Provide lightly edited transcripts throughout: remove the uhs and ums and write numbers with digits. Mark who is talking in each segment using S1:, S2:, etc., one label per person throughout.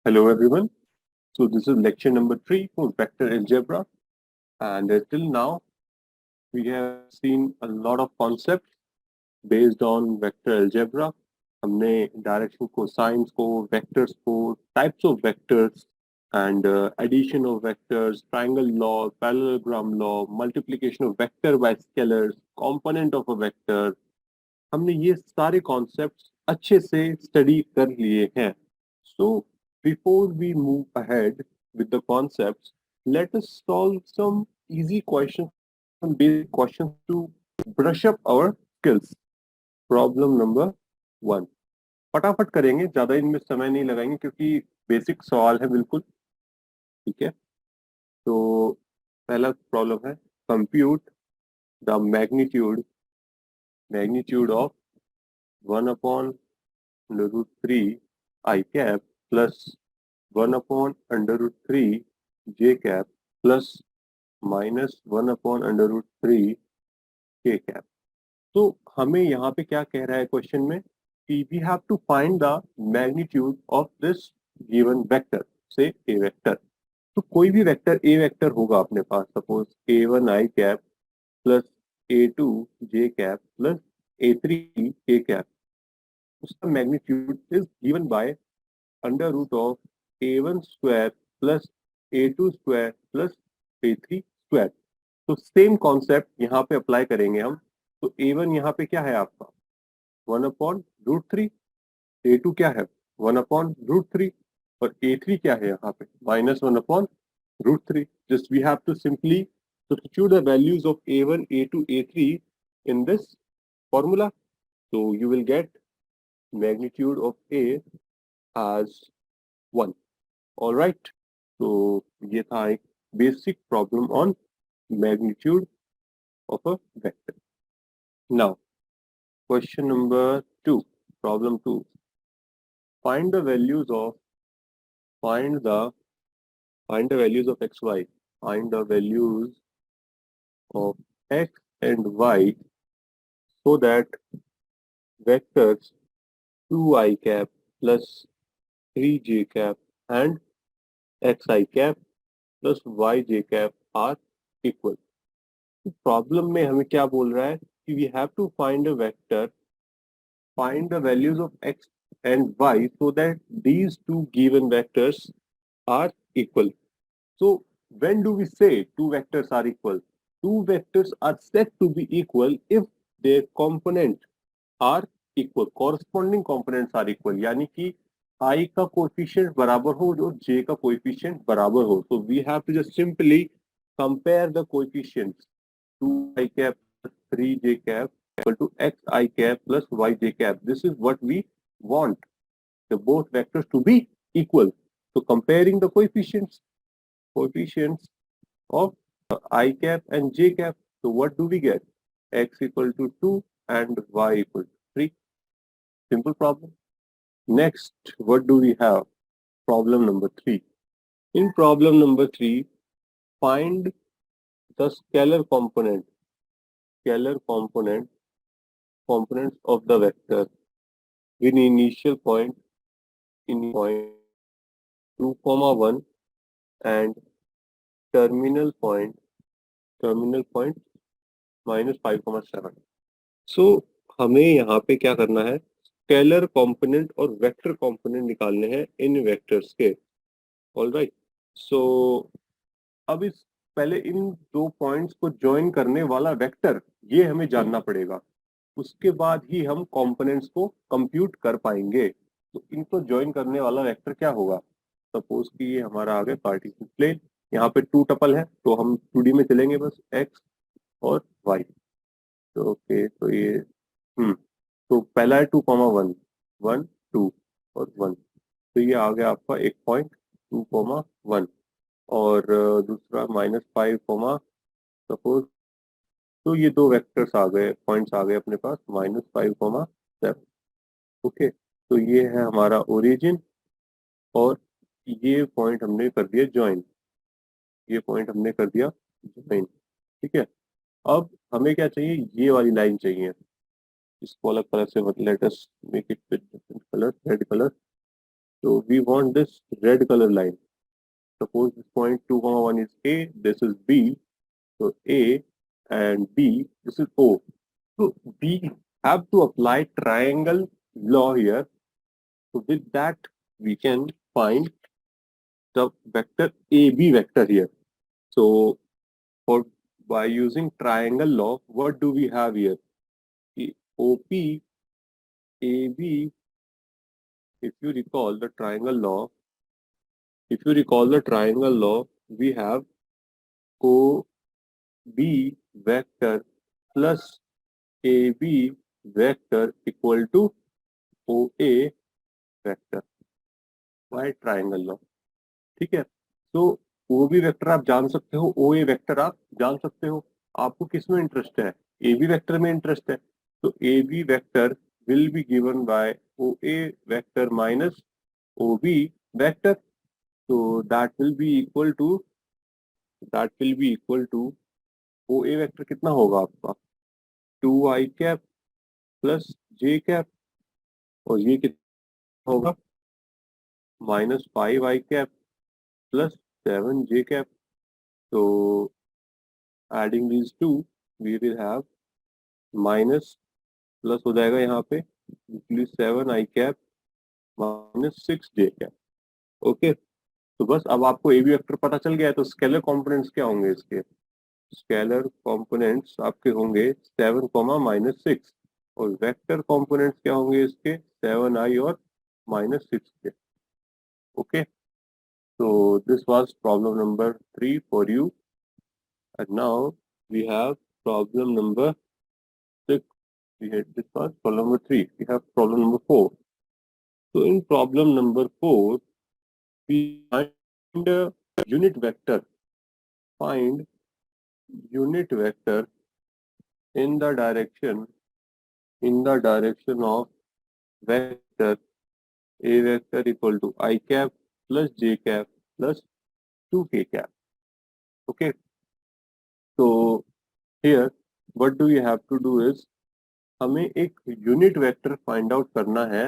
S1: Hello everyone. So this is lecture number 3 for vector algebra, and till now we have seen a lot of concepts based on vector algebra. हमने direction cosines को, vectors को, types of vectors and addition of vectors, triangle law, parallelogram law, multiplication of vector by scalars, component of a vector, हमने ये सारे concepts अच्छे से study कर लिए हैं. So before we move ahead with the concepts, let us solve some easy questions, some basic questions to brush up our skills. Problem number 1. फटाफट करेंगे, ज्यादा इनमें समय नहीं लगाएंगे क्योंकि बेसिक सवाल है बिल्कुल. ठीक है, तो पहला प्रॉब्लम है compute the magnitude of 1/√3 I cap plus 1/√3 J cap plus minus 1/√3 K cap. तो हमें यहाँ पे क्या कह रहा है क्वेश्चन में कि we have to find the magnitude of this given vector, say A vector. तो कोई भी वेक्टर ए वेक्टर होगा अपने पास, suppose A1 I cap plus A2 J cap plus A3 K cap. उसका magnitude is given by under root of A1 square plus A2 square plus A3 square. तो same concept यहाँ पे apply करेंगे हम. तो A1 यहाँ पे क्या है आपका 1/√3, A2 क्या है 1/√3 और A3 क्या है यहाँ पे -1/√3. Just we have to simply substitute the values of A1, A2, A3 in this formula. So you will get magnitude of A as 1. All right. तो ये था एक basic problem on magnitude of a vector. Now question number 2, problem 2. Find the values of find the values of X Y. Find the values of X and Y so that vectors 2i cap plus 3j cap and xi cap plus yj cap are equal. Problem में हमें क्या बोल रहा है कि we have to find a vector, find the values of x and y so that these two given vectors are equal. So when do we say two vectors are equal? Two vectors are said to be equal if their component are equal, corresponding components are equal. यानी कि I का coefficient बराबर हो और J का coefficient बराबर हो. So we have to just simply compare the coefficients 2i cap plus 3j cap equal to xi cap plus yj cap. This is what we want, the both vectors to be equal. So comparing the coefficients of I cap and j cap. So what do we get? X equal to 2 and y equal to 3. Simple problem. Next, what do we have? Problem number 3. In problem number 3, find the scalar components of the vector with initial point 2, 1 and terminal point -5, 7. So हमें यहाँ पे क्या करना है, scalar component और vector component निकालने हैं इन वेक्टर्स के. All right. सो अब इस पहले इन दो पॉइंट्स को ज्वाइन करने वाला वेक्टर ये हमें जानना पड़ेगा. उसके बाद ही हम कंपोनेंट्स को कंप्यूट कर पाएंगे. तो इनको ज्वाइन करने वाला वेक्टर क्या होगा? सपोज कि ये हमारा आ गया कार्टेशियन प्लेन. यहाँ पे 2 टपल है तो हम 2D में चलेंगे बस, x और y. तो ओके, तो ये तो पहला है 2,1, 1 2 और 1. तो ये आ गया आपका एक पॉइंट 2,1 और दूसरा -5, सपोज. तो ये दो वेक्टर्स आ गए, पॉइंट्स आ गए अपने पास -5, 7. ओके, तो ये है हमारा ओरिजिन और ये पॉइंट हमने कर दिया ज्वाइन. ठीक है. अब हमें क्या चाहिए, ये वाली लाइन चाहिए. इसको अलग कलर से, let us make it with different colour, red colour. So we want this red color line. Suppose this point 2, 1 is A, this is B. So A and B, this is O. So we have to apply triangle law here. So with that, we can find the vector AB vector here. So for by using triangle law, what do we have here? The OP, AB, if you recall the triangle law, we have OB vector plus AB vector equal to OA vector by triangle law. ठीक है. तो ओ B vector आप जान सकते हो, ओ A vector आप जान सकते हो. आपको किस में इंटरेस्ट है? ए बी वेक्टर में इंटरेस्ट है. तो A B vector will be given by O A vector minus O B vector. तो that will be equal to O A vector कितना होगा आपका? 2 i cap plus J cap, और ये कितना होगा? -5 i cap plus 7 j cap. तो adding these two we will have minus plus हो जाएगा यहाँ पे 7 i cap -6 j cap. Okay. तो बस अब आपको ए बी वेक्टर पता चल गया है. तो स्केलर कंपोनेंट्स क्या होंगे इसके? स्केलर कंपोनेंट्स आपके होंगे 7, -6, और वेक्टर कंपोनेंट्स क्या होंगे इसके? 7i और -6j. Okay. So this was problem number 3 for you, and now we have problem number 6. This was problem number 3. We have problem number 4. So in problem number 4, we find a unit vector. Find unit vector in the direction of vector a vector equal to I cap plus j cap plus 2k cap. Okay. So here what do we have to do is हमें एक unit vector find out करना है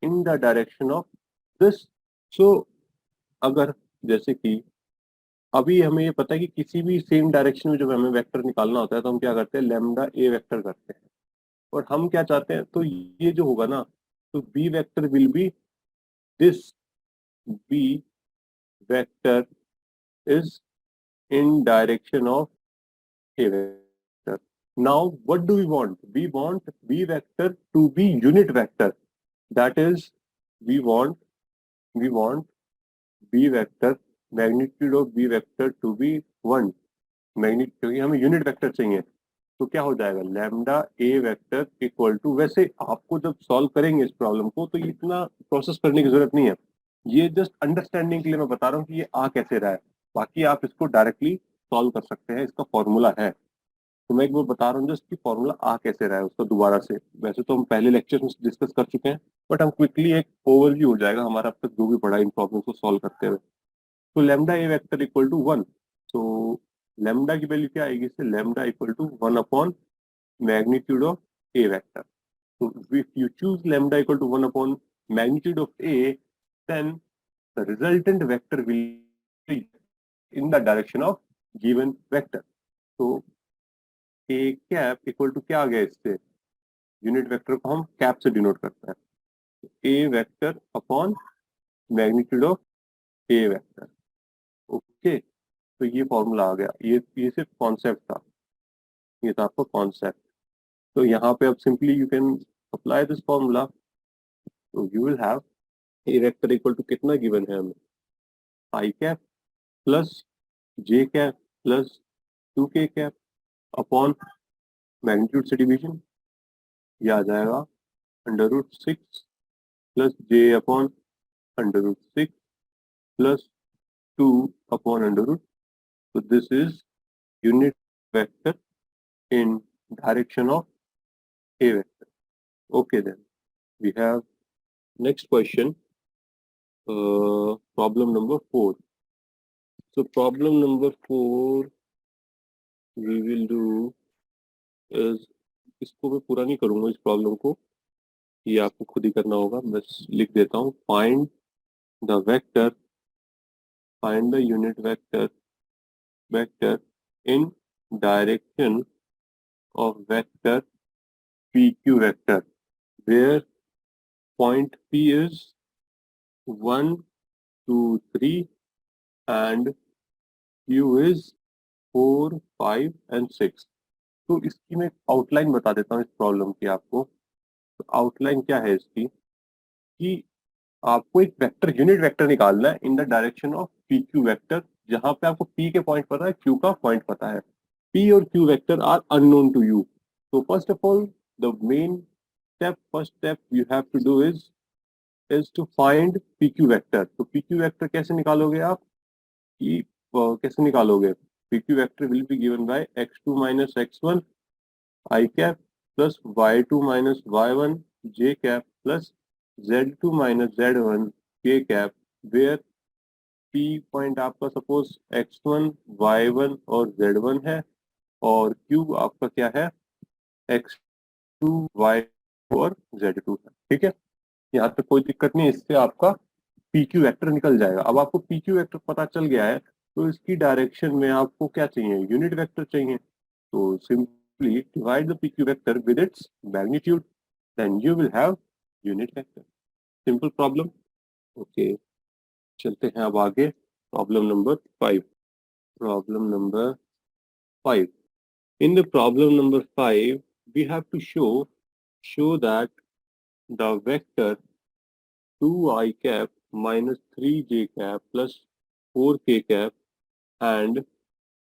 S1: in the direction of this. So अगर जैसे कि अभी हमें ये पता है कि किसी भी सेम डायरेक्शन में जब हमें वेक्टर निकालना होता है तो हम क्या करते हैं? लैम्डा ए वेक्टर करते हैं. और हम क्या चाहते हैं? तो ये जो होगा ना, तो B vector will be this. B vector is in direction of A vector. Now, what do we want? We want B vector to be unit vector. That is, we want B vector, magnitude of B vector to be 1. Magnitude, क्योंकि हमें unit vector चाहिए. तो क्या हो जाएगा? Lambda A vector equal to, वैसे आपको जब सॉल्व करेंगे इस प्रॉब्लम को तो इतना प्रोसेस करने की जरूरत नहीं है. ये जस्ट अंडरस्टैंडिंग के लिए मैं बता रहा हूँ कि ये आ कैसे रहा है. बाकी आप इसको डायरेक्टली सॉल्व कर सकते हैं, इसका फॉर्मूला है. तो मैं एक बार बता रहा हूँ जस्ट कि फॉर्मूला आ कैसे रहा है उसका दोबारा से. वैसे तो हम पहले लेक्चर में डिस्कस कर चुके हैं, बट हम क्विकली एक ओवरव्यू हो जाएगा हमारा अब तक जो भी पढ़ा इन प्रॉब्लम को सॉल्व करते हुए. तो lambda A vector equal to 1. तो लैम्डा की वैल्यू क्या आएगी? इससे lambda equal to 1 upon magnitude of A vector. तो if you choose lambda equal to 1 upon magnitude of A, then the resultant vector will be in the direction of given vector. तो A cap equal to क्या आ गया? इससे unit vector को हम cap से denote करते हैं. A vector upon magnitude of A vector. Okay. तो ये फॉर्मूला आ गया. ये सिर्फ कॉन्सेप्ट था, ये था आपका कॉन्सेप्ट. तो यहाँ पे अब simply you can apply this formula. तो you will have A vector equal to कितना गिवन है हमें? I cap plus J cap plus 2k cap upon magnitude से डिवीजन, ये आ जाएगा √6 plus J upon √6 plus 2 upon √. So this is unit vector in direction of a vector. Okay, then we have next question, problem number 4. So problem number 4 we will do is, इसको मैं पूरा नहीं करूंगा इस problem को, ये आपको खुद ही करना होगा. बस लिख देता हूँ. Find the vector, find the unit vector in direction of vector PQ vector, where point P is 1, 2, 3 and Q is 4, 5 and 6। तो इसकी मैं आउटलाइन बता देता हूँ इस प्रॉब्लम की आपको। तो आउटलाइन क्या है इसकी कि आपको एक वेक्टर यूनिट वेक्टर निकालना है in the direction of P Q vector, जहां पे आपको पी के पॉइंट पता है, क्यू का पॉइंट पता है। पी और Q vector are unknown to you. तो first of all the main step, first step you have to do is to find P Q vector. तो पी क्यू वेक्टर कैसे निकालोगे आप कि कैसे निकालोगे? P Q vector will be given by x2 minus x1 I cap plus y2 minus y1 j cap plus z2 minus z1 k cap, where p point आपका suppose x1 y1 और z1 है और q आपका क्या है x2 y और z2 है। ठीक है, यहाँ तक कोई दिक्कत नहीं, इससे आपका पी क्यू वेक्टर निकल जाएगा। अब आपको पी क्यू वेक्टर पता चल गया है तो इसकी डायरेक्शन में आपको क्या चाहिए? यूनिट वेक्टर चाहिए। तो simply divide the P Q vector with its magnitude, then you will have unit vector. Simple problem. Okay, चलते हैं अब आगे। Problem number 5। Problem number 5। In the problem number 5, we have to show that the vector 2i cap minus 3j cap plus 4k cap and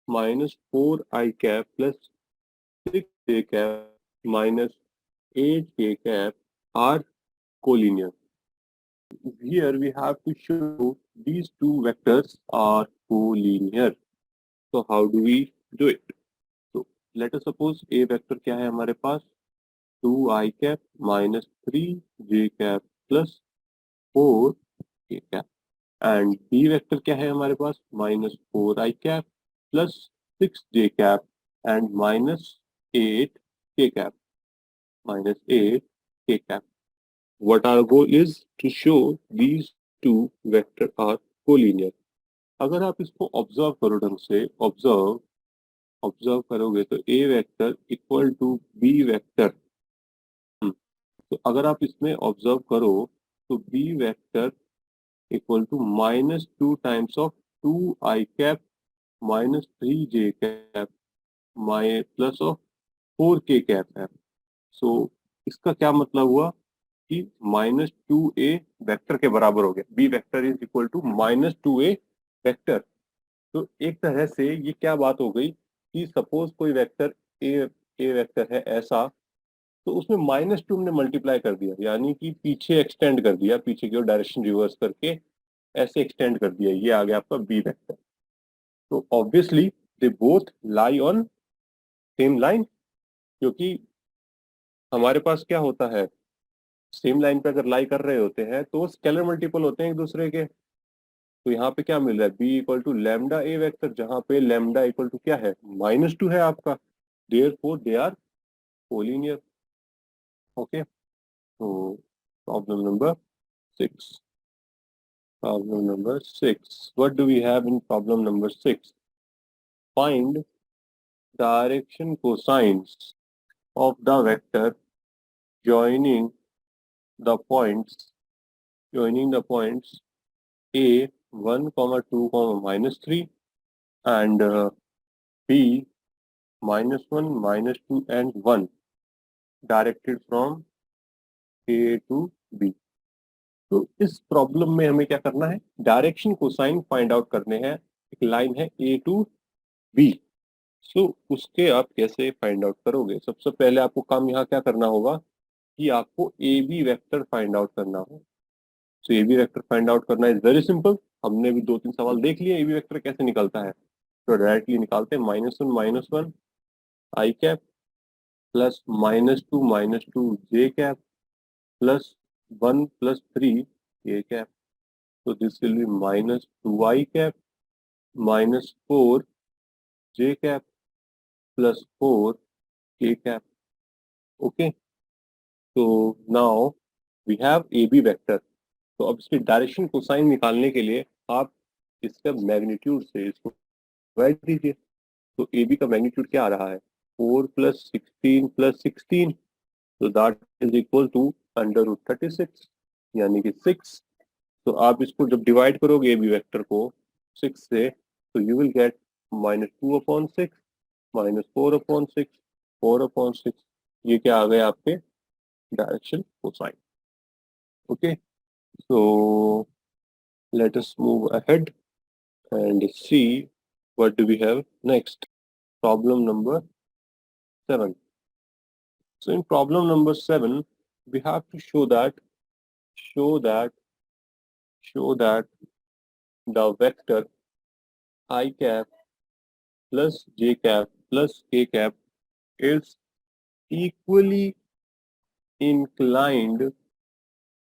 S1: minus 4i cap plus 6j cap minus 8k cap are collinear. Here we have to show these two vectors are collinear. So how do we do it? So let us suppose a vector क्या है हमारे पास 2i cap minus 3j cap plus 4k cap and b vector क्या है हमारे पास minus 4i cap plus 6j cap and minus 8k cap minus 8k cap. What our goal is to show these two vector are collinear. अगर आप इसको observe करो ढंग से, observe करोगे तो a vector equal to b vector. तो अगर आप इसमें ऑब्जर्व करो तो b vector equal to minus 2 times of 2i cap minus 3j cap माइ प्लस ऑफ 4k कैप है। सो इसका क्या मतलब हुआ कि माइनस 2a वेक्टर के बराबर हो गया। b vector is equal to minus 2a vector. तो एक तरह से ये क्या बात हो गई कि सपोज कोई वेक्टर ए वेक्टर है ऐसा, तो उसमें माइनस 2 ने मल्टीप्लाई कर दिया, यानी कि पीछे एक्सटेंड कर दिया, पीछे की ओर डायरेक्शन रिवर्स करके ऐसे एक्सटेंड कर दिया। ये आ गया आपका बी वेक्टर। तो obviously they both lie on same line, क्योंकि हमारे पास क्या होता है, सेम लाइन पे अगर लाई कर रहे होते हैं तो स्केलर मल्टीपल होते हैं एक दूसरे के। तो यहाँ पे क्या मिल रहा है, B equal to lambda A vector, जहां पे लैम्डा इक्वल टू क्या है माइनस 2 है आपका, therefore they are collinear. Okay, तो problem number 6। Problem number 6. What do we have in problem number 6? Find direction cosines of the vector joining the points a 1, 2, minus 3 and b minus 1, minus 2 and 1 directed from a to b। तो इस problem में हमें क्या करना है, direction cosine find out करने हैं। एक लाइन है a टू b। सो उसके आप कैसे फाइंड आउट करोगे? सबसे पहले आपको काम यहाँ क्या करना होगा कि आपको A B vector find out करना होगा। So A B vector find out करना इज वेरी सिंपल। हमने भी 2-3 सवाल देख लिए ए बी वेक्टर कैसे निकलता है। तो डायरेक्टली निकालते हैं माइनस वन आई cap plus minus two J cap plus 1 plus 3 के कैप। तो this will B minus 2i cap minus 4 J cap plus 4 के cap. Okay, so now we have AB vector तो अब इसकी डायरेक्शन कोसाइन निकालने के लिए आप इसका मैग्नीट्यूड से इसको डिवाइड दीजिए। तो ए बी का मैग्नीट्यूड क्या आ रहा है, 4 + 16 + 16, तो दैट इज इक्वल टू √36, यानी कि 6। तो आप इसको जब डिवाइड करोगे ए बी वेक्टर को 6 से, तो यू विल गेट -2/6 -4/6 4/6। ये क्या आ गए आपके direction cosine. Okay, so let us move ahead and see what do we have next. Problem number 7. So in problem number 7, we have to show that show that the vector I cap plus j cap plus k cap is equally inclined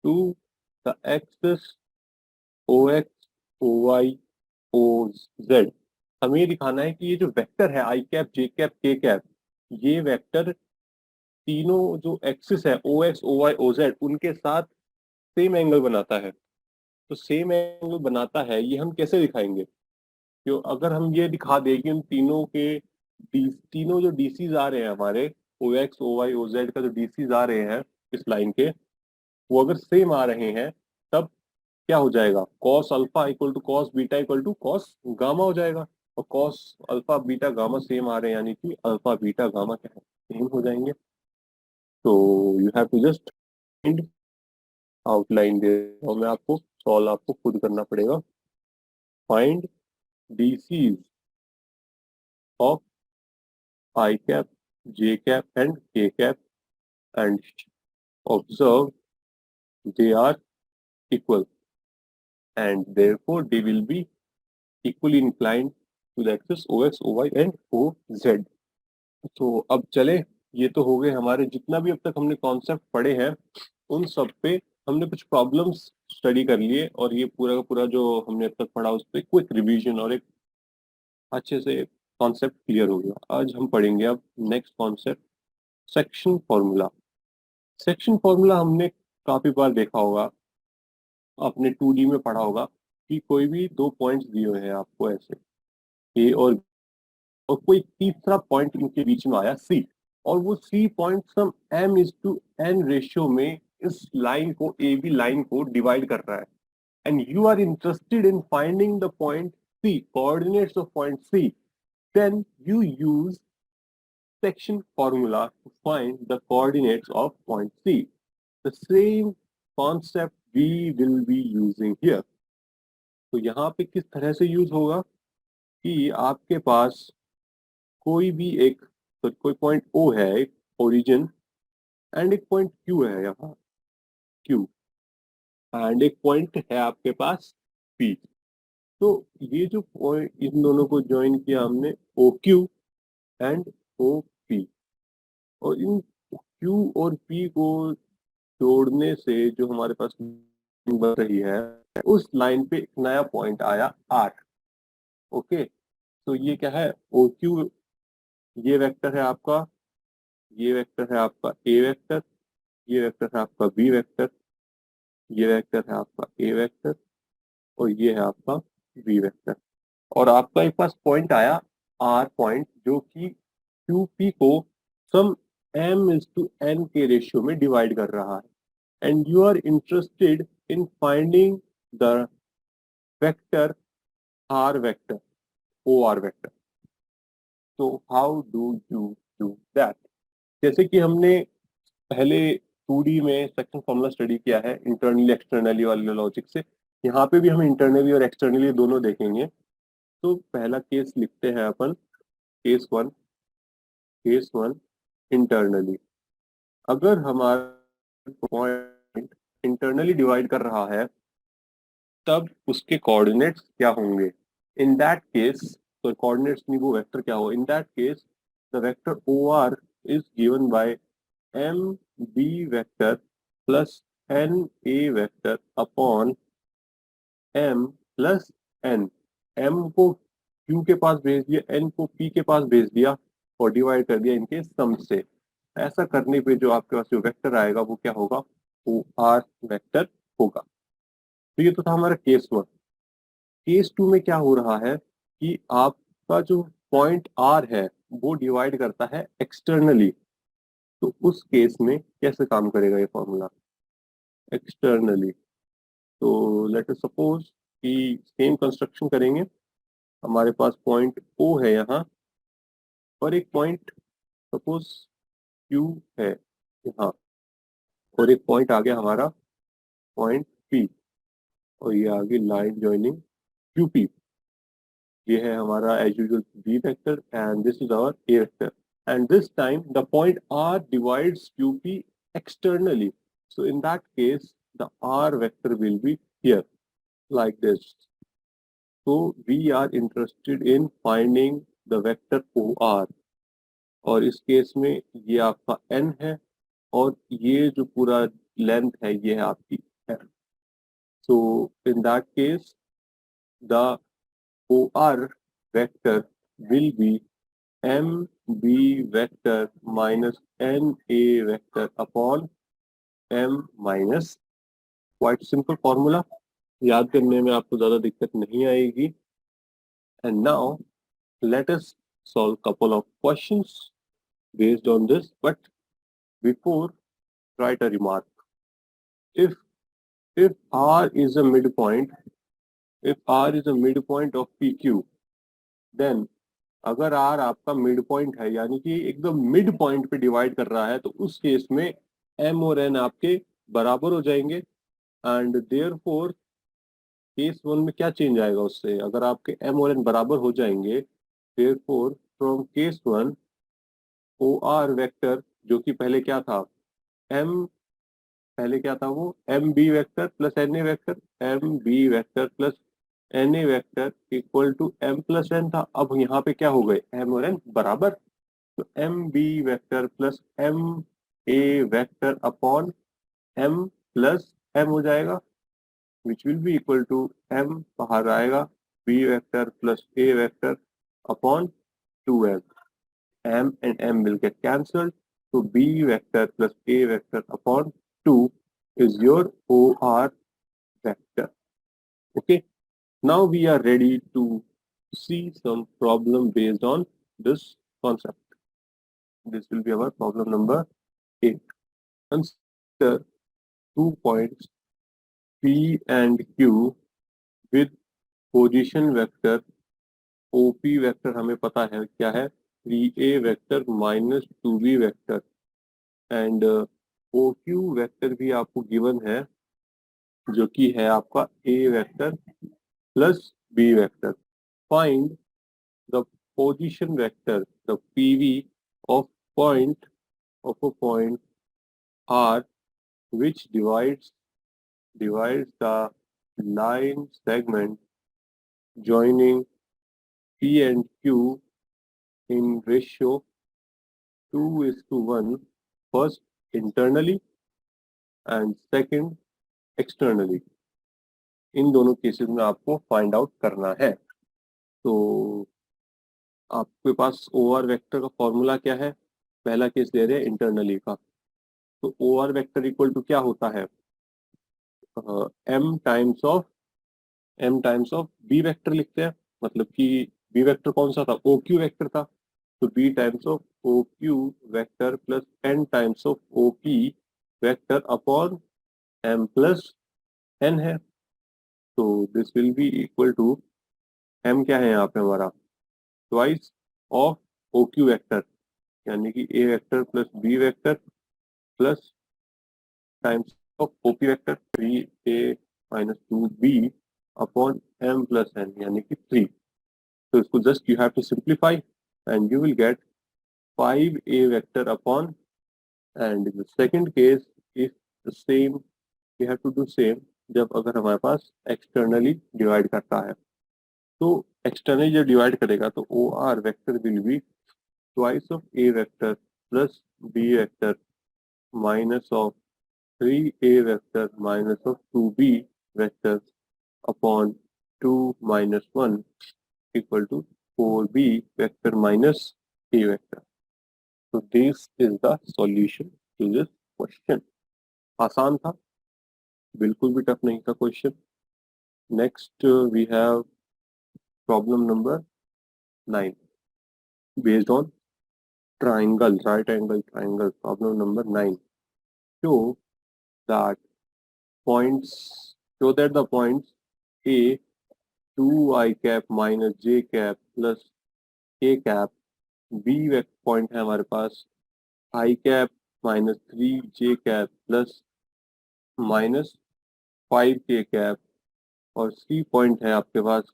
S1: to the axis ox, oy, oz। हमें ये दिखाना है कि ये जो vector है I cap, J cap, K cap, ये vector तीनों जो एक्सिस है O X, O Y, O Z, उनके साथ सेम एंगल बनाता है। तो सेम एंगल बनाता है ये हम कैसे दिखाएंगे? क्यों, अगर हम ये दिखा दें कि उन तीनों के तीनों जो डीसीज आ रहे हैं हमारे O X, O Y, O Z का जो डीसीज आ रहे हैं इस लाइन के, वो अगर सेम आ रहे हैं, तब क्या हो जाएगा, cos alpha equal to cos beta equal to cos gamma हो जाएगा। और cos alpha beta gamma same आ रहे हैं, यानी कि अल्फा बीटा गामा क्या है, सेम हो जाएंगे। तो you have to just outline they और मैं आपको सॉल्व आपको खुद करना पड़ेगा। Find DCs of I cap, J cap and K cap and observe they are equal and therefore they will be equally inclined to the axis OX, OY and OZ। तो अब चले, ये तो हो गए हमारे जितना भी अब तक हमने कॉन्सेप्ट पढ़े हैं, उन सब पे हमने कुछ प्रॉब्लम्स स्टडी कर लिए, और ये पूरा का पूरा जो हमने अब तक पढ़ा उस पर क्विक रिवीजन और एक अच्छे से कॉन्सेप्ट क्लियर हो गया। आज हम पढ़ेंगे अब next concept, section formula. Section formula हमने काफी बार देखा होगा, आपने 2D में पढ़ा होगा कि कोई भी दो पॉइंट्स दिए हुए हैं आपको ऐसे, ए और कोई तीसरा पॉइंट इनके बीच में आया सी, और वो सी पॉइंट सम m/n रेशियो में इस लाइन को, ए बी लाइन को डिवाइड कर रहा है, and you are interested in finding the point C, coordinates of point C, then you use section formula to find the coordinates of point C. The same concept we will be using here. तो यहाँ पे किस तरह से use होगा कि आपके पास कोई भी एक, तो कोई पॉइंट O है, एक ओरिजिन, एंड एक पॉइंट Q है यहाँ Q, एंड एक पॉइंट है आपके पास P। तो ये जो पॉइंट, इन दोनों को ज्वाइन किया हमने OQ एंड OP, और इन Q और P को जोड़ने से जो हमारे पास बन रही है, उस लाइन पे एक नया पॉइंट आया R। ओके, तो ये क्या है, OQ, ये वेक्टर है आपका, ये वेक्टर है आपका ए वेक्टर, ये वेक्टर है आपका बी वेक्टर, ये वेक्टर है आपका ए वेक्टर, और ये है आपका बी वेक्टर। और आपका एक पास पॉइंट आया आर पॉइंट, जो कि क्यूपी को सम m/n के रेशियो में डिवाइड कर रहा है, and you are interested in finding the vector R vector, O R vector. तो how do you do that? जैसे कि हमने पहले 2D में सेक्शन फॉर्मूला स्टडी किया है इंटरनली एक्सटर्नली वाले लॉजिक से, यहाँ पे भी हम इंटरनली और एक्सटर्नली दोनों देखेंगे। तो पहला केस लिखते हैं अपन, केस वन इंटरनली। अगर हमारा पॉइंट इंटरनली डिवाइड कर रहा है, तब उसके कोऑर्डिनेट्स क्या होंगे? इन दैट केस, तो कोऑर्डिनेट्स नहीं, वो वेक्टर क्या हो, in that case the vector O R is given by M B vector plus N A vector upon M plus N. M को क्यू के पास भेज दिया, एन को पी के पास भेज दिया, और डिवाइड कर दिया इनके सम से। ऐसा करने पे जो आपके पास जो वेक्टर आएगा वो क्या होगा, ओ आर वेक्टर होगा। तो ये तो था हमारा केस 1। केस 2 में क्या हो रहा है कि आपका जो पॉइंट आर है वो डिवाइड करता है एक्सटर्नली। तो उस केस में कैसे काम करेगा ये फॉर्मूला एक्सटर्नली? तो लेट अस सपोज कि सेम कंस्ट्रक्शन करेंगे। हमारे पास पॉइंट ओ है यहाँ, और एक पॉइंट सपोज क्यू है यहाँ, और एक पॉइंट आ गया हमारा पॉइंट पी, और ये आ गई लाइन ज्वाइनिंग क्यूपी। ये है हमारा as usual B vector and this is our A vector, and this time the point R divides QP externally. So in that case, the R vector will be here like this. So we are interested in finding the vector OR, और इस case में ये आपका N है, और ये जो पूरा लेंथ है ये है आपकी L. So in that case, the OR vector will be MB vector minus NA vector upon M minus. Quite simple formula, याद करने में आपको ज्यादा दिक्कत नहीं आएगी। And now let us solve couple of questions based on this, but before, write a remark. If R is a midpoint, if R is a midpoint of PQ, then अगर R आपका मिड पॉइंट है यानी कि एकदम mid point पे divide कर रहा है, तो उस केस में M और N आपके बराबर हो जाएंगे। एंड देयरफॉर केस 1 में क्या चेंज आएगा उससे, अगर आपके M और N बराबर हो जाएंगे, therefore from case 1 OR vector जो कि पहले क्या था M, पहले क्या था वो M B vector plus N A vector, M B vector plus N A vector equal to M plus N था। अब यहाँ पे क्या हो गए एम और एन बराबर, तो M B vector plus M A vector upon M plus M हो जाएगा, which will be equal to M बाहर आएगा B vector plus A vector upon 2m. M and M will get cancelled. So B vector plus A vector upon 2 is your OR vector. Okay. Now we are ready to see some problem based on this concept. This will be our problem number 8. Consider 2 points P and Q with position vector OP vector हमें पता है क्या है 3A vector minus 2B vector, and OQ vector भी आपको given है जो कि है आपका A vector plus B vector. Find the position vector the PV of point of a point R which divides the line segment joining P and Q in ratio 2:1, first internally and second externally। इन दोनों cases में आपको find out करना है। तो आपके पास OR vector का formula क्या है, पहला केस ले रहे हैं इंटरनली का, तो OR वेक्टर इक्वल टू क्या होता है M times of B vector लिखते हैं, मतलब कि बी वेक्टर कौन सा था OQ वेक्टर था, तो B times of OQ vector plus N times of OP vector upon M plus N है। तो this will be equal to M क्या है यहाँ पे हमारा ट्वाइस ऑफ OQ वेक्टर, यानी कि A vector plus B vector plus times of OP vector 3a minus 2b upon m plus n यानी कि 3। तो इसको just you have to simplify and you will get 5a vector upon, and in the second case if the same you have to do same जब अगर हमारे पास externally divide करता है, तो एक्सटर्नली जब डिवाइड करेगा तो O R vector will be twice of A vector plus B vector minus of 3a vector minus of 2b vector upon 2 minus 1 equal to 4b vector minus a vector. So this is the solution to this question. आसान था, बिल्कुल भी tough नहीं था question. Next, we have problem number 9 based on triangle, right angle triangle. Problem number 9. Show that the points A 2i cap minus j cap plus k cap, B point है हमारे पास i cap minus 3j cap plus minus 5k cap, और C point है आपके पास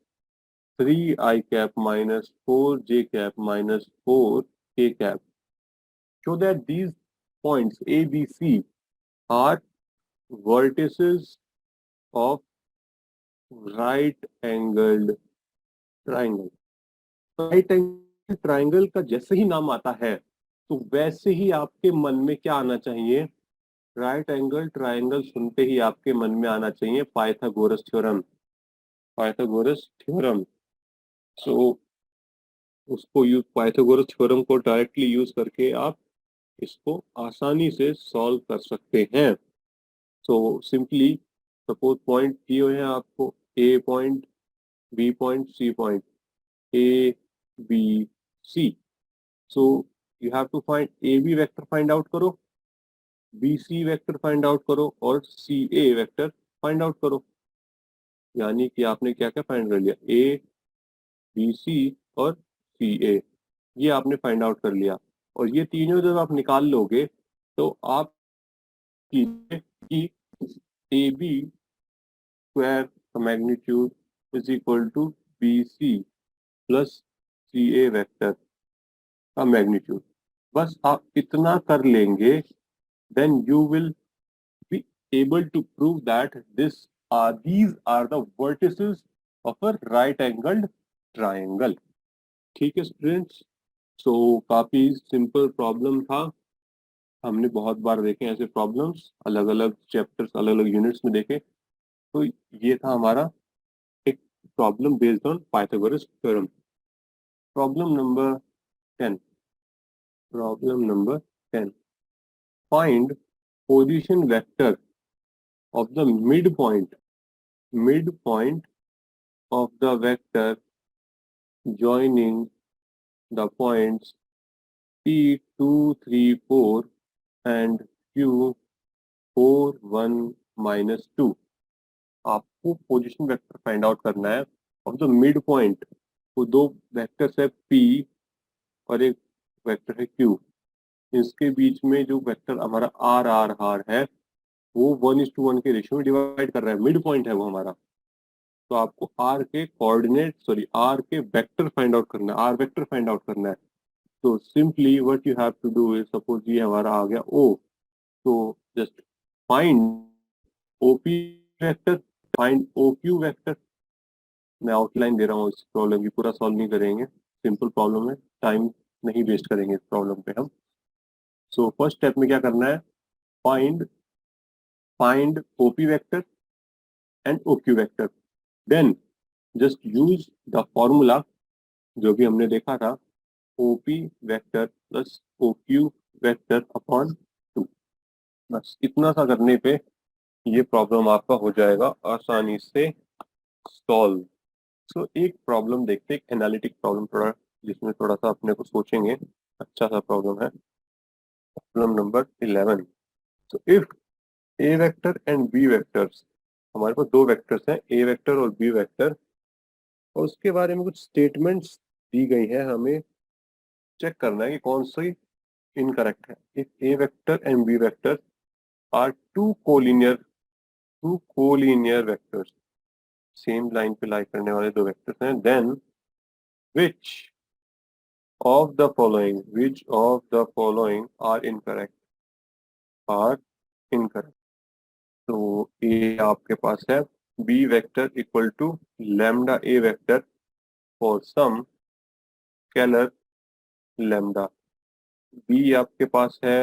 S1: 3i cap minus 4j cap minus 4k cap. Show that these points A, B, C are vertices of right angled triangle. Right angle triangle का जैसे ही नाम आता है तो वैसे ही आपके मन में क्या आना चाहिए? राइट एंगल ट्राइंगल सुनते ही आपके मन में आना चाहिए Pythagoras theorem. Pythagoras theorem. So उसको यूज पाइथागोरस थ्योरम को डायरेक्टली यूज करके आप इसको आसानी से सॉल्व कर सकते हैं. सो सिंपली सपोज पॉइंट दिए हुए हैं आपको, A point, B point, C point, A B C. So you have to find A B vector find out करो, B C vector find out करो और C A vector find out करो. यानी कि आपने क्या क्या फाइंड कर लिया? ए बी सी और सी ए, ये आपने फाइंड आउट कर लिया. और ये तीनों जब आप निकाल लोगे तो आप कीजिए कि ए बी स्क्वायर का magnitude is equal to B C plus C A vector का मैग्नीट्यूड. बस आप इतना कर लेंगे, then you will be able to prove that these are the vertices of a right angled triangle. ठीक है students. सो काफी सिंपल प्रॉब्लम था. हमने बहुत बार देखे ऐसे प्रॉब्लम्स, अलग अलग चैप्टर्स, अलग अलग यूनिट्स में देखे. तो ये था हमारा एक problem based on Pythagoras theorem. Problem number 10. Problem number 10. Find position vector of the midpoint of the vector joining the points P2, 3, 4 and Q 4, 1, -2. आपको पोजीशन वेक्टर फाइंड आउट करना है ऑफ द मिड पॉइंट. वो दो vectors है P और एक vector है Q. इसके बीच में जो वेक्टर हमारा R है वो 1:1 के रेशियो में डिवाइड कर रहा है. मिड पॉइंट है वो हमारा. तो आपको आर के कोऑर्डिनेट आर के वेक्टर फाइंड आउट करना है, आर वेक्टर फाइंड आउट करना है. तो simply what you have to do is, suppose ये हमारा आ गया ओ, तो just find OP vector, find O Q vector. मैं आउटलाइन दे रहा हूँ इस प्रॉब्लम की, पूरा सॉल्व नहीं करेंगे, सिंपल प्रॉब्लम है, टाइम नहीं वेस्ट करेंगे इस प्रॉब्लम पे हम. सो फर्स्ट स्टेप में क्या करना है? Find find OP vector and O Q vector. Then just use the formula जो भी हमने देखा था, OP vector plus OQ vector upon 2. बस इतना सा करने पे ये प्रॉब्लम आपका हो जाएगा आसानी से सॉल्व. सो एक प्रॉब्लम देखते हैं, एनालिटिक प्रॉब्लम, थोड़ा जिसमें थोड़ा सा अपने को सोचेंगे. अच्छा सा प्रॉब्लम है. Problem number 11. So if A vector and B vectors, हमारे पास दो वेक्टर्स हैं, ए वेक्टर और बी वेक्टर, और उसके बारे में कुछ स्टेटमेंट्स दी गई है. हमें चेक करना है कि कौन सी इनकरेक्ट है. If A vector and B vector are two collinear vectors, same line पे लाई करने वाले दो वेक्टर्स हैं, then which which of the following are incorrect. तो ए आपके पास है B vector equal to lambda A vector for some scalar lambda. B आपके पास है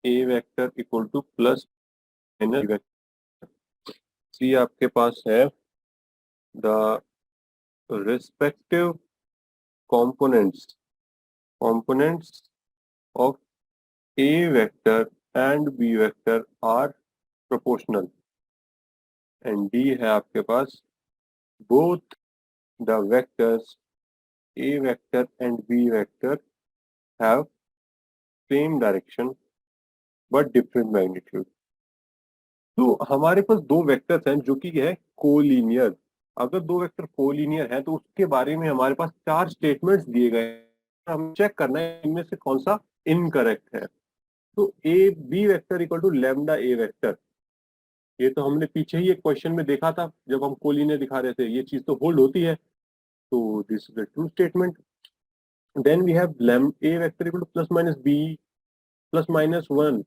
S1: A vector equal to plus minus vector. C आपके पास है the respective components of A vector and B vector are proportional. And D है आपके पास both the vectors A vector and B vector have same direction but different magnitude. तो हमारे पास दो vectors हैं जो कि है कोलिनियर। अगर दो वेक्टर कोलिनियर हैं तो उसके बारे में हमारे पास चार स्टेटमेंट्स दिए गए हैं, हम चेक करना है इनमें से कौन सा इनकरेक्ट है। तो A B vector equal to lambda A vector, ये तो हमने पीछे ही एक क्वेश्चन में देखा था जब हम कोलिनियर दिखा रहे थे, ये चीज तो होल्ड होती है। तो this is the true statement. Then we have lambda A vector equal to plus minus B plus minus one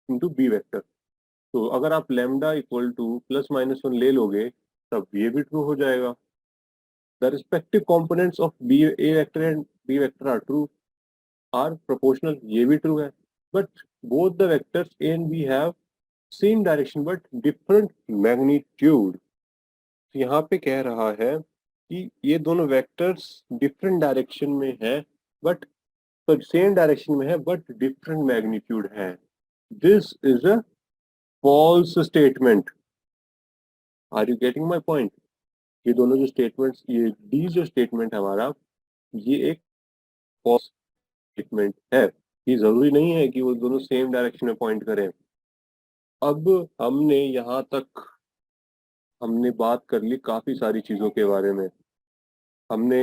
S1: into B vector. तो अगर आप lambda equal to plus minus one ले लोगे तब ये भी ट्रू हो जाएगा। The respective components of B A vector and B vector are true are proportional, ये भी ट्रू है। But both the vectors A and B have same direction but different magnitude. यहाँ पे कह रहा है कि ये दोनों वेक्टर्स डिफरेंट डायरेक्शन में है बट सेम डायरेक्शन में है बट डिफरेंट मैग्नीट्यूड है। This is a false statement. Are you getting my point? ये दोनों जो स्टेटमेंट्स, ये डी जो स्टेटमेंट है हमारा, ये एक फॉल्स स्टेटमेंट है। ये जरूरी नहीं है कि वो दोनों सेम डायरेक्शन में पॉइंट करें। अब हमने यहाँ तक हमने बात कर ली काफी सारी चीजों के बारे में। हमने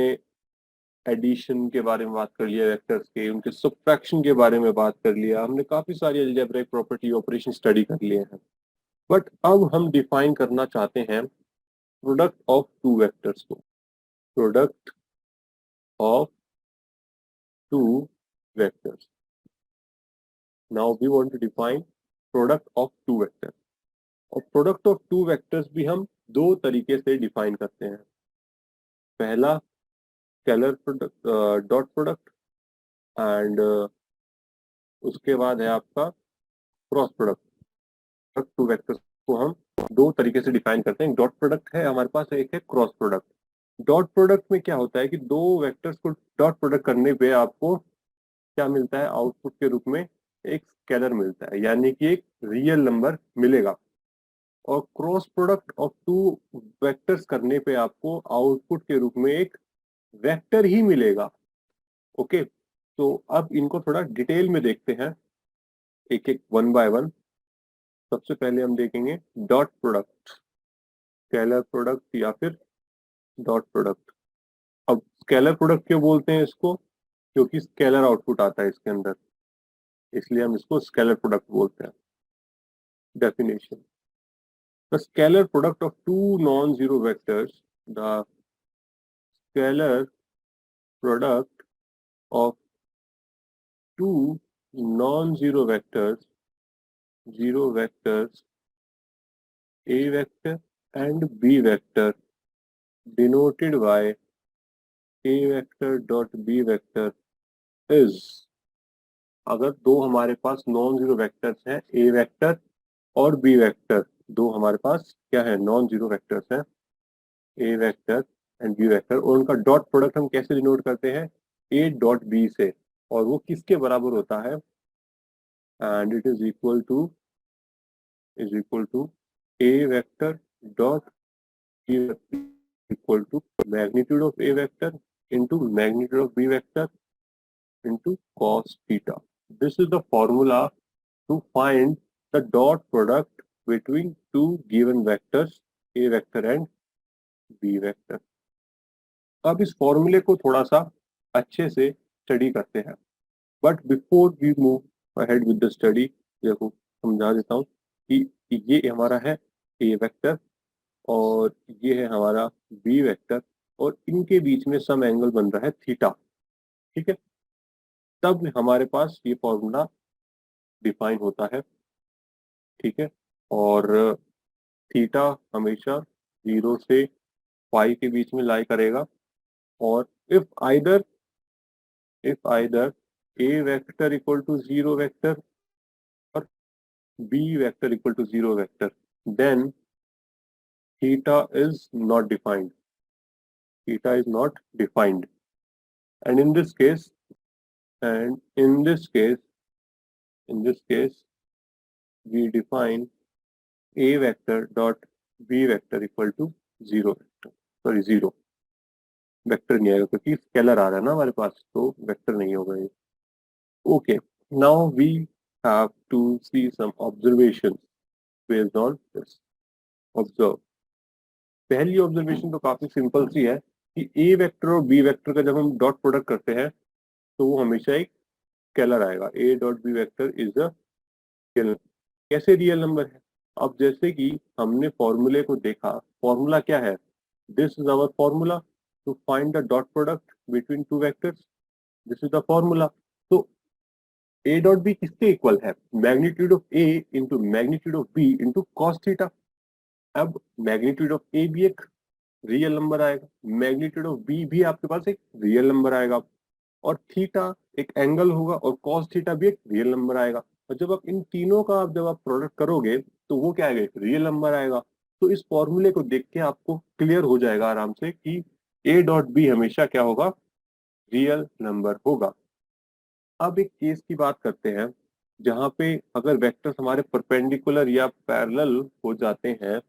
S1: एडिशन के बारे में बात कर लिया, वेक्टर्स के, उनके सब्ट्रैक्शन के बारे में बात कर लिया, हमने काफी सारी अलजेब्रिक प्रॉपर्टी ऑपरेशन स्टडी कर लिए हैं। बट अब हम डिफाइन करना चाहते हैं प्रोडक्ट ऑफ टू वेक्टर्स को। Product of two vectors. Now we want to define product of two vectors. और प्रोडक्ट ऑफ टू वेक्टर्स भी हम दो तरीके से डिफाइन करते हैं। पहला scalar product, dot product, and उसके बाद है आपका क्रॉस प्रोडक्ट। टू वेक्टर्स को हम दो तरीके से डिफाइन करते हैं। डॉट प्रोडक्ट है हमारे पास, एक है क्रॉस प्रोडक्ट। डॉट प्रोडक्ट में क्या होता है कि दो वेक्टर्स को डॉट प्रोडक्ट करने पे आपको क्या मिलता है, आउटपुट के रूप में एक स्केलर मिलता है, यानी कि एक रियल नंबर मिलेगा। और cross product of two vectors करने पे आपको आउटपुट के रूप में एक वेक्टर ही मिलेगा। ओके, तो अब इनको थोड़ा डिटेल में देखते हैं, एक एक वन बाय वन। सबसे पहले हम देखेंगे डॉट प्रोडक्ट, स्केलर प्रोडक्ट या फिर डॉट प्रोडक्ट। अब स्केलर प्रोडक्ट क्यों बोलते हैं इसको? क्योंकि स्केलर आउटपुट आता है इसके अंदर, इसलिए हम इसको स्केलर प्रोडक्ट बोलते हैं। Definition: the scalar product of two non zero vectors, the scalar product of two non zero vectors A vector and B vector denoted by A vector dot B vector is। अगर दो हमारे पास non zero vectors हैं, A vector और B vector, दो हमारे पास क्या है, non zero vectors हैं, A vector and B vector, और उनका डॉट प्रोडक्ट हम कैसे डिनोट करते हैं, A डॉट B से, और वो किसके बराबर होता है, and it is equal to A vector dot B vector equal to magnitude of A vector into magnitude of B vector into cos theta. This is the formula to find the dot product between two given vectors A vector and B vector. अब इस फॉर्मूले को थोड़ा सा अच्छे से study करते हैं, but before we move ahead with the study, देखो समझा देता हूँ कि ये हमारा है A वेक्टर और ये है हमारा बी वेक्टर, और इनके बीच में सम एंगल बन रहा है थीटा। ठीक है, तब हमारे पास ये फॉर्मूला डिफाइन होता है। ठीक है, और थीटा हमेशा 0 से पाई के बीच में लाई करेगा, और if either A vector equal to 0 vector और B vector equal to 0 vector, then theta is not defined. Theta is not defined, and in this case, we define A vector dot B vector equal to 0 vector. Sorry 0 vector नहीं आएगा क्योंकि scalar आ रहा है ना हमारे पास, तो vector नहीं होगा ये। Okay, now we have to see some observation based on this. Observe, पहली ऑब्जर्वेशन तो काफी सिंपल सी है कि ए वेक्टर और बी वेक्टर का जब हम डॉट प्रोडक्ट करते हैं तो वो हमेशा एक स्केलर आएगा। A dot B vector is a scalar. कैसे रियल नंबर है? अब जैसे कि हमने फॉर्मूले को देखा, फॉर्मूला क्या है? This is our formula to find the dot product between two vectors. This is the formula. तो ए डॉट बी किसके इक्वल है? Magnitude of A into magnitude of B into cos theta. अब magnitude of A भी एक real number आएगा, magnitude of B भी आपके पास एक रियल नंबर आएगा, और थीटा एक एंगल होगा और कॉस थीटा भी एक रियल नंबर आएगा। और जब आप इन तीनों का जब आप प्रोडक्ट करोगे तो वो क्या आएगा? एक रियल नंबर आएगा। तो इस फॉर्मूले को देख के आपको क्लियर हो जाएगा आराम से कि ए डॉट बी हमेशा क्या होगा? रियल नंबर होगा। अब एक केस की बात करते हैं जहां पे अगर वेक्टर्स हमारे परपेंडिकुलर या पैरेलल हो जाते हैं,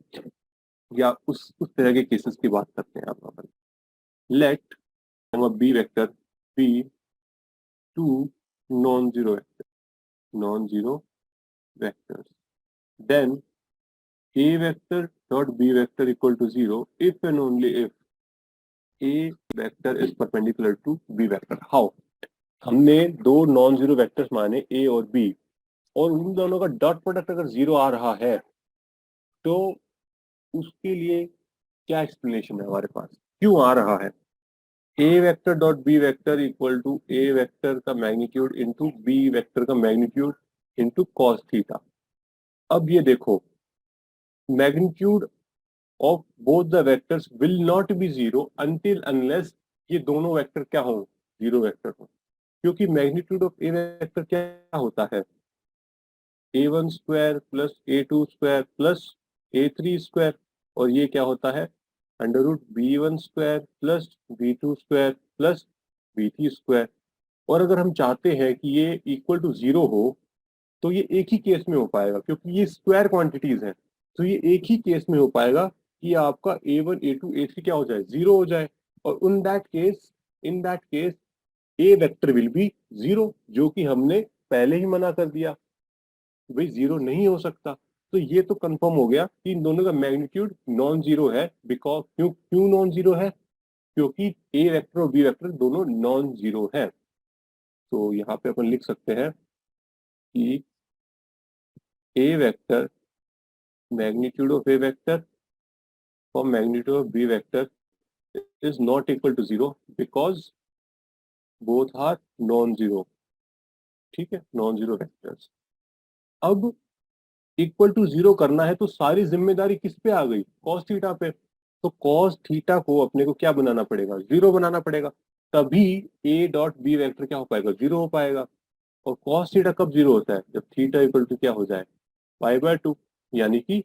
S1: या उस तरह के केसेस की बात करते हैं आप। Let B vector be two non-zero vectors, then a vector dot b vector equal to 0 if and only if a vector is perpendicular to b vector. How? हमने दो नॉन जीरो वेक्टर्स माने a और b, और उन दोनों का dot product अगर 0 आ रहा है तो उसके लिए क्या एक्सप्लेनेशन है हमारे पास? क्यों आ रहा है? A vector dot B vector equal to A vector का मैग्नीट्यूड इंटू बी वेक्टर का मैग्नीट्यूड इंटू कॉस थीटा। अब ये देखो, magnitude of both the vectors will not be zero until unless ये दोनों वेक्टर क्या हो? जीरो वेक्टर हो। क्योंकि मैग्नीट्यूड ऑफ ए वेक्टर क्या होता है? a1 square plus a2 square plus a3 square, और ये क्या होता है? Under root b1 square plus b2 square plus b3 square. और अगर हम चाहते हैं कि ये इक्वल टू 0 हो तो ये एक ही केस में हो पाएगा, क्योंकि ये स्क्वायर क्वांटिटीज हैं। तो ये एक ही केस में हो पाएगा कि आपका a1 a2 a3 क्या हो जाए? 0 हो जाए। और इन that case A vector will B 0, जो कि हमने पहले ही मना कर दिया, भाई 0 नहीं हो सकता। तो ये तो कंफर्म हो गया कि इन दोनों का मैग्नीट्यूड नॉन जीरो है। बिकॉज क्यों क्यों नॉन जीरो है? क्योंकि ए वेक्टर और बी वेक्टर दोनों नॉन जीरो है। तो यहाँ पे अपन लिख सकते हैं कि A vector magnitude of a vector for magnitude of b vector is not equal to 0 because both are non-zero. ठीक है, नॉन जीरो वेक्टर्स। अब इक्वल टू 0 करना है तो सारी जिम्मेदारी किस पे आ गई? कॉस थीटा पे। तो कॉस थीटा को अपने को क्या बनाना पड़ेगा? 0 बनाना पड़ेगा, तभी ए डॉट बी वेक्टर क्या हो पाएगा? 0 हो पाएगा। और कॉस थीटा कब 0 होता है? जब थीटा इक्वल टू क्या हो जाए? π/2, यानी कि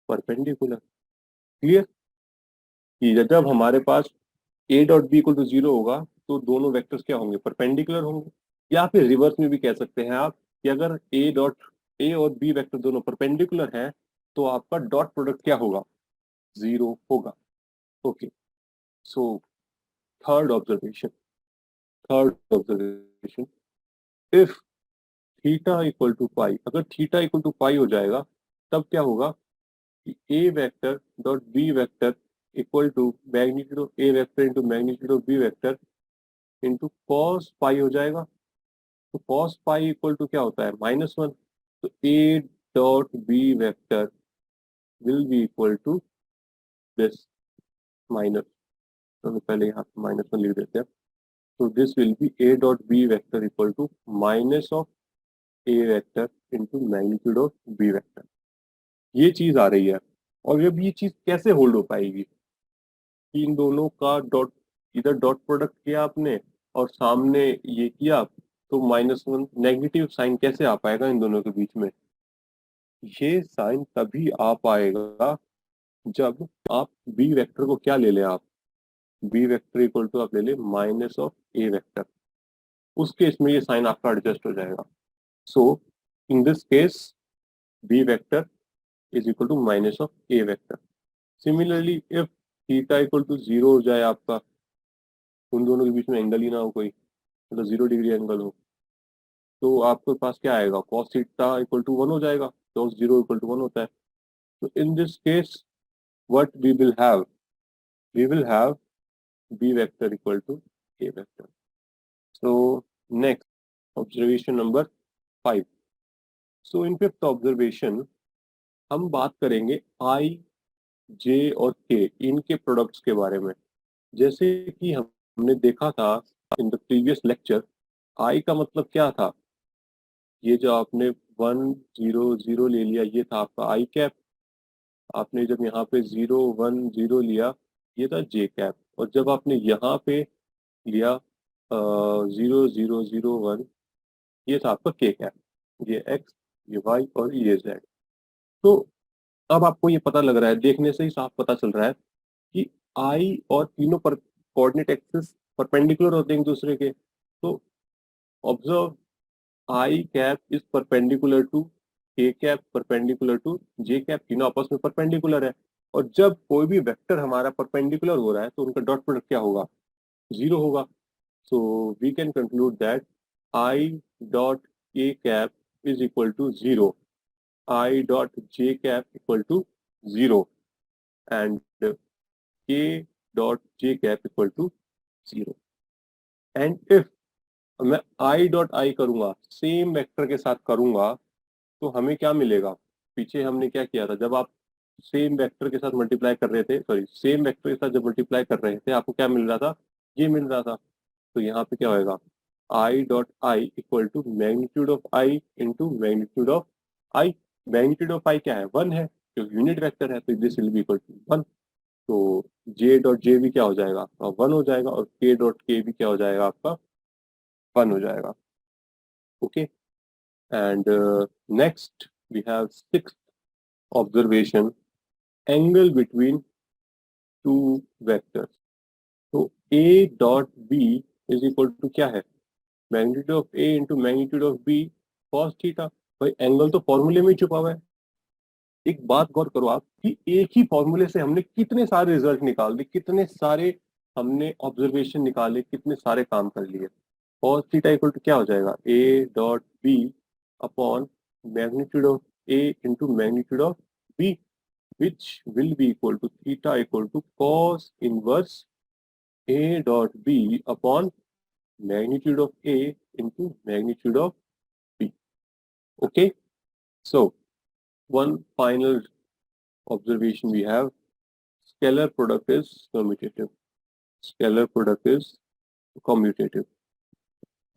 S1: परपेंडिकुलर। क्लियर? कि जब हमारे पास A dot B equal to 0 होगा तो दोनों वेक्टर्स क्या होंगे? परपेंडिकुलर होंगे। या फिर रिवर्स में भी कह सकते हैं आप कि अगर ए और बी वेक्टर दोनों परपेंडिकुलर हैं तो आपका डॉट प्रोडक्ट क्या होगा? 0 होगा। Okay, so third observation third observation if theta equal to pi, अगर थीटा इक्वल टू पाई हो जाएगा तब क्या होगा कि A vector dot B vector equal to magnitude of A vector into magnitude of B vector into cos pi हो जाएगा। तो कॉस पाई इक्वल टू क्या होता है? -1। तो A dot B vector will be equal to this minus, तो पहले यहाँ पे -1 लिख देते हैं। तो this will be A dot B vector equal to minus of A vector into magnitude of B vector. ये चीज आ रही है। और अब ये चीज कैसे होल्ड हो पाएगी कि इन दोनों का डॉट, इधर डॉट प्रोडक्ट किया आपने और सामने ये किया, तो -1 नेगेटिव साइन कैसे आ पाएगा इन दोनों के बीच में? ये साइन तभी आ पाएगा जब आप बी वेक्टर को क्या ले लें? आप बी वेक्टर इक्वल टू आप ले लें माइनस ऑफ ए वेक्टर। उस केस में ये साइन आपका एडजस्ट हो जाएगा। So in this case B vector is equal to minus of A vector. Similarly if theta equal to 0 हो जाए आपका, उन दोनों के बीच में एंगल ही ना हो कोई, मतलब 0 डिग्री एंगल हो, तो आपके पास क्या आएगा, कॉस थीटा इक्वल टू 1 हो जाएगा, कॉस 0 इक्वल टू 1 होता है। तो in this case what we will have b vector equal to a vector. So next observation number 5. So in fifth observation हम बात करेंगे i, j और k इनके प्रोडक्ट्स के बारे में। जैसे कि हमने देखा था in the previous lecture, i का मतलब क्या था, ये जो आपने 1 0 0 ले लिया ये था आपका i कैप, आपने जब यहाँ पे 0 1 0 लिया ये था j कैप, और जब आपने यहाँ पे लिया 0 0 0 1 ये था आपका के कैप, ये एक्स, ये वाई और ये जेड। तो अब आपको ये पता लग रहा है, देखने से ही साफ पता चल रहा है कि आई और तीनों पर कोऑर्डिनेट एक्सिस परपेंडिकुलर होते हैं एक दूसरे के। तो observe, I cap is perpendicular to K cap, perpendicular to J cap, तीनों आपस में परपेंडिकुलर है। और जब कोई भी वेक्टर हमारा परपेंडिकुलर हो रहा है तो उनका डॉट प्रोडक्ट क्या होगा, 0 होगा। So we can conclude that I dot k cap is equal to 0. I dot j cap equal to 0. And k dot j cap equal to 0. And if मैं I dot I करूंगा, same vector के साथ करूंगा, तो हमें क्या मिलेगा, पीछे हमने क्या किया था, जब आप सेम वेक्टर के साथ मल्टीप्लाई कर रहे थे, सॉरी सेम वेक्टर के साथ जब मल्टीप्लाई कर रहे थे आपको क्या मिल रहा था, ये मिल रहा था। तो यहाँ पे क्या होएगा, I dot I equal to magnitude of I into magnitude of I. Magnitude of I क्या है, 1 है, जो यूनिट वेक्टर है, तो this will be equal to 1। तो जे डॉट जे भी क्या हो जाएगा आपका, 1 हो जाएगा, और के डॉट के भी क्या हो जाएगा आपका, 1 हो जाएगा। Okay, and next we have sixth observation, angle between two vectors. तो A dot B is equal to क्या है, magnitude of A into magnitude of B cos theta. भाई एंगल तो फॉर्मूले में ही छुपा हुआ है। एक बात गौर करो आप कि एक ही फॉर्मूले से हमने कितने सारे रिजल्ट निकाल दिए, कितने सारे हमने ऑब्जर्वेशन निकाले, कितने सारे काम कर लिए। कॉस थीटा इक्वल टू क्या हो जाएगा, A dot B upon magnitude of A into magnitude of B, which will be equal to theta equal to cos inverse a dot b upon magnitude of a into magnitude of b. Okay, so one final observation we have, scalar product is commutative. Scalar product is commutative,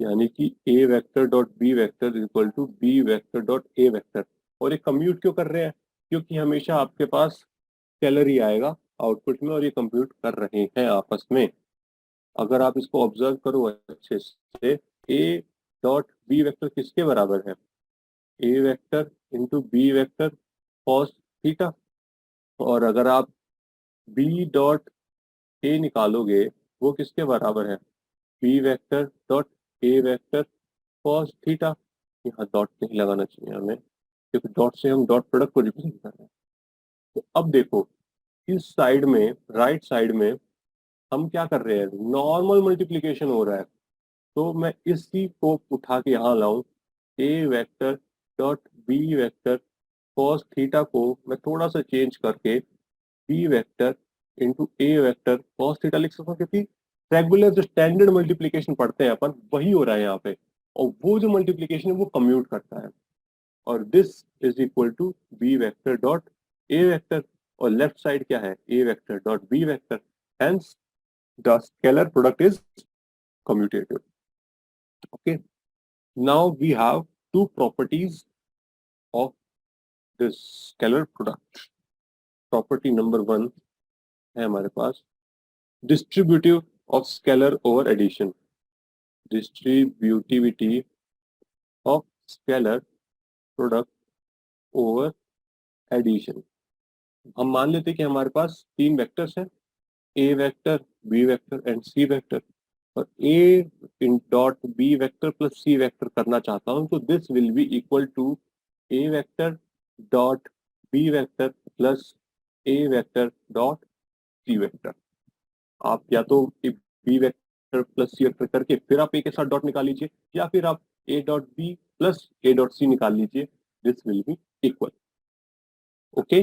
S1: यानी कि a vector dot b vector is equal to b vector dot a vector. और ये commute क्यों कर रहे हैं, क्योंकि हमेशा आपके पास स्केलर ही आएगा आउटपुट में, और ये कंप्यूट कर रहे हैं आपस में। अगर आप इसको ऑब्जर्व करो अच्छे से, a डॉट b वेक्टर किसके बराबर है, a vector into B vector cos theta. और अगर आप b डॉट a निकालोगे वो किसके बराबर है, b vector dot a vector cos theta. यहाँ डॉट नहीं लगाना चाहिए हमें, क्योंकि डॉट से हम डॉट प्रोडक्ट को रिप्रेजेंट कर रहे हैं। तो अब देखो, इस साइड में, राइट साइड में हम क्या कर रहे हैं, नॉर्मल मल्टीप्लीकेशन हो रहा है। तो मैं इसी को उठा के यहाँ लाऊं, A vector dot B vector cos theta को मैं थोड़ा सा चेंज करके B vector into A vector cos theta लिख सकता हूँ, क्योंकि रेगुलर जो स्टैंडर्ड मल्टीप्लीकेशन पढ़ते हैं अपन, वही हो रहा है यहाँ पे। और वो जो मल्टीप्लीकेशन है वो कम्यूट करता है, और this is equal to B vector dot A vector. और लेफ्ट साइड क्या है, A vector dot B vector. Hence the scalar product is commutative. Okay, now we have two properties of this scalar product. Property number 1 है हमारे पास distributive of scalar over addition. Distributivity of scalar product over addition. हम मान लेते हैं कि हमारे पास 3 vectors हैं, a vector, b vector and c vector. और a in dot B vector plus C vector करना चाहता हूं, तो this will be equal to a vector dot B vector plus a vector dot C vector. आप या तो B vector plus C vector करके फिर आप ए के साथ डॉट निकाल लीजिए, या फिर आप A dot B plus A dot C निकाल लीजिए, this will be equal. Okay,